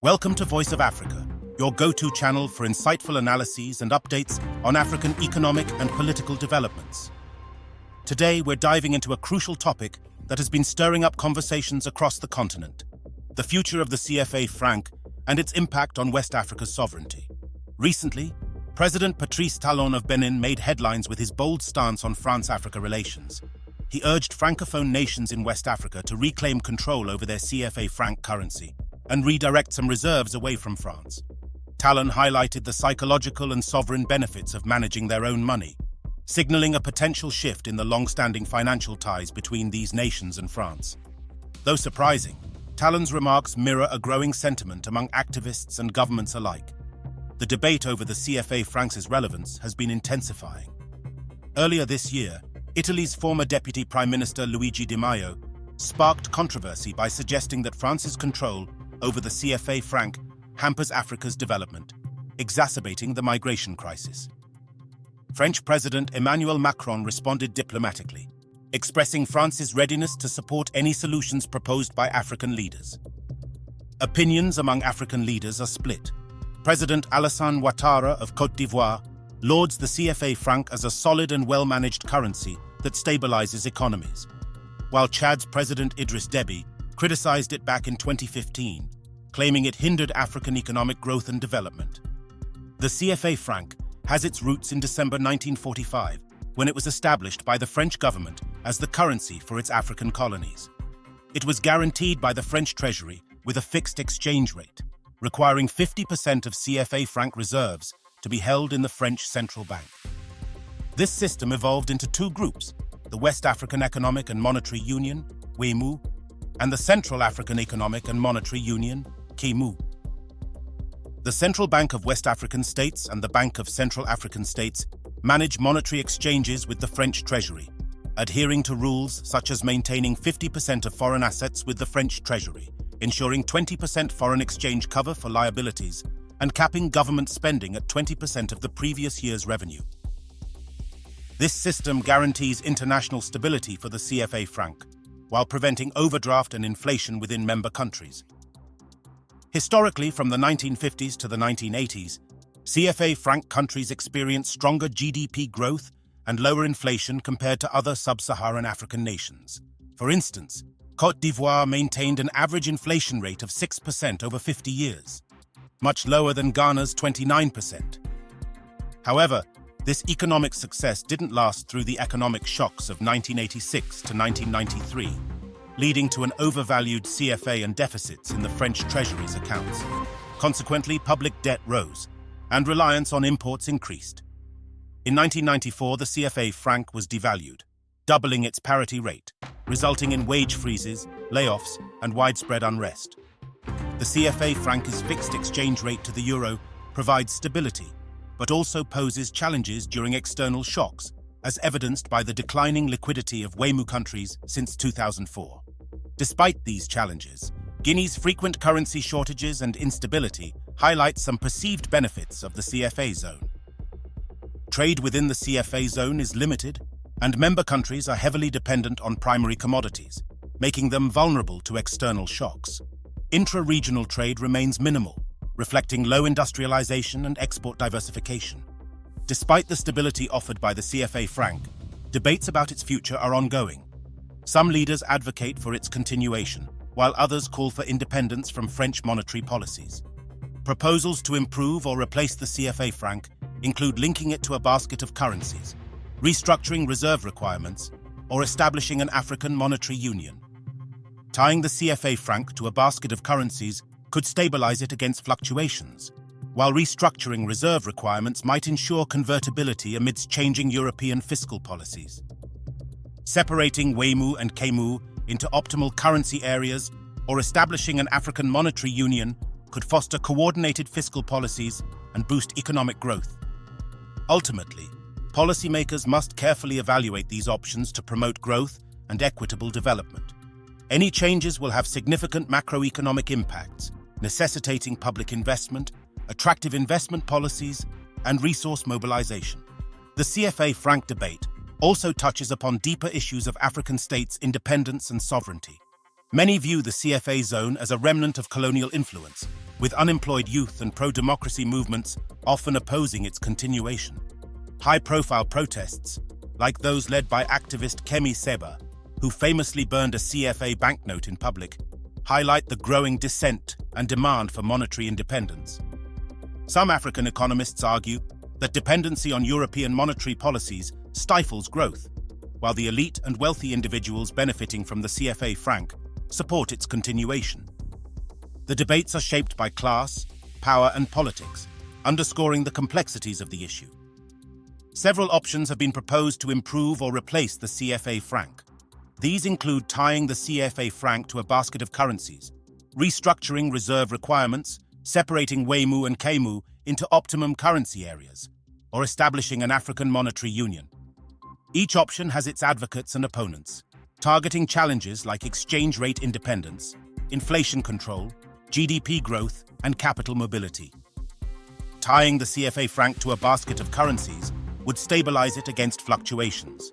Welcome to Voice of Africa, your go-to channel for insightful analyses and updates on African economic and political developments. Today, we're diving into a crucial topic that has been stirring up conversations across the continent: the future of the CFA franc and its impact on West Africa's sovereignty. Recently, President Patrice Talon of Benin made headlines with his bold stance on France-Africa relations. He urged francophone nations in West Africa to reclaim control over their CFA franc currency and redirect some reserves away from France. Talon highlighted the psychological and sovereign benefits of managing their own money, signaling a potential shift in the long-standing financial ties between these nations and France. Though surprising, Talon's remarks mirror a growing sentiment among activists and governments alike. The debate over the CFA franc's relevance has been intensifying. Earlier this year, Italy's former Deputy Prime Minister Luigi Di Maio sparked controversy by suggesting that France's control over the CFA franc hampers Africa's development, exacerbating the migration crisis. French President Emmanuel Macron responded diplomatically, expressing France's readiness to support any solutions proposed by African leaders. Opinions among African leaders are split. President Alassane Ouattara of Côte d'Ivoire lauds the CFA franc as a solid and well-managed currency that stabilizes economies, while Chad's President Idriss Déby criticized it back in 2015, claiming it hindered African economic growth and development. The CFA franc has its roots in December 1945, when it was established by the French government as the currency for its African colonies. It was guaranteed by the French Treasury with a fixed exchange rate, requiring 50% of CFA franc reserves to be held in the French Central Bank. This system evolved into two groups: the West African Economic and Monetary Union, WAEMU, and the Central African Economic and Monetary Union, CAEMU. The Central Bank of West African States and the Bank of Central African States manage monetary exchanges with the French Treasury, adhering to rules such as maintaining 50% of foreign assets with the French Treasury, ensuring 20% foreign exchange cover for liabilities, and capping government spending at 20% of the previous year's revenue. This system guarantees international stability for the CFA franc, while preventing overdraft and inflation within member countries. Historically, from the 1950s to the 1980s, CFA franc countries experienced stronger GDP growth and lower inflation compared to other sub-Saharan African nations. For instance, Côte d'Ivoire maintained an average inflation rate of 6% over 50 years, much lower than Ghana's 29%. However, this economic success didn't last through the economic shocks of 1986 to 1993, leading to an overvalued CFA and deficits in the French Treasury's accounts. Consequently, public debt rose, and reliance on imports increased. In 1994, the CFA franc was devalued, doubling its parity rate, resulting in wage freezes, layoffs, and widespread unrest. The CFA franc's fixed exchange rate to the euro provides stability, but also poses challenges during external shocks, as evidenced by the declining liquidity of WAEMU countries since 2004. Despite these challenges, Guinea's frequent currency shortages and instability highlight some perceived benefits of the CFA zone. Trade within the CFA zone is limited, and member countries are heavily dependent on primary commodities, making them vulnerable to external shocks. Intra-regional trade remains minimal, reflecting low industrialization and export diversification. Despite the stability offered by the CFA franc, debates about its future are ongoing. Some leaders advocate for its continuation, while others call for independence from French monetary policies. Proposals to improve or replace the CFA franc include linking it to a basket of currencies, restructuring reserve requirements, or establishing an African monetary union. Tying the CFA franc to a basket of currencies could stabilize it against fluctuations, while restructuring reserve requirements might ensure convertibility amidst changing European fiscal policies. Separating WAEMU and CAEMU into optimal currency areas or establishing an African monetary union could foster coordinated fiscal policies and boost economic growth. Ultimately, policymakers must carefully evaluate these options to promote growth and equitable development. Any changes will have significant macroeconomic impacts, necessitating public investment, attractive investment policies, and resource mobilization. The CFA franc debate also touches upon deeper issues of African states' independence and sovereignty. Many view the CFA zone as a remnant of colonial influence, with unemployed youth and pro-democracy movements often opposing its continuation. High-profile protests, like those led by activist Kemi Seba, who famously burned a CFA banknote in public, highlight the growing dissent and demand for monetary independence. Some African economists argue that dependency on European monetary policies stifles growth, while the elite and wealthy individuals benefiting from the CFA franc support its continuation. The debates are shaped by class, power, and politics, underscoring the complexities of the issue. Several options have been proposed to improve or replace the CFA franc. These include tying the CFA franc to a basket of currencies, restructuring reserve requirements, separating WAEMU and CAEMU into optimum currency areas, or establishing an African monetary union. Each option has its advocates and opponents, targeting challenges like exchange rate independence, inflation control, GDP growth, and capital mobility. Tying the CFA franc to a basket of currencies would stabilize it against fluctuations.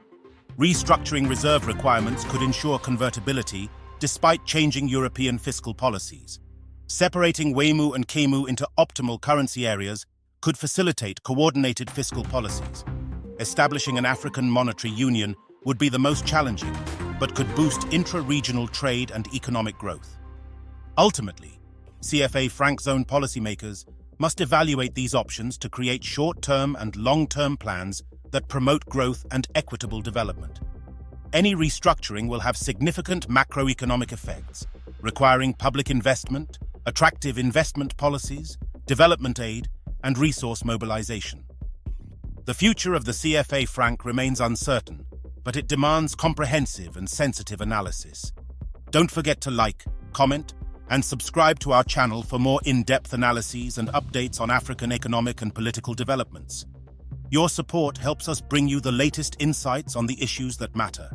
Restructuring reserve requirements could ensure convertibility despite changing European fiscal policies. Separating WAEMU and CAEMU into optimal currency areas could facilitate coordinated fiscal policies. Establishing an African monetary union would be the most challenging, but could boost intra-regional trade and economic growth. Ultimately, CFA franc zone policymakers must evaluate these options to create short-term and long-term plans that promote growth and equitable development. Any restructuring will have significant macroeconomic effects, requiring public investment, attractive investment policies, development aid, and resource mobilization. The future of the CFA franc remains uncertain, but it demands comprehensive and sensitive analysis. Don't forget to like, comment, and subscribe to our channel for more in-depth analyses and updates on African economic and political developments. Your support helps us bring you the latest insights on the issues that matter.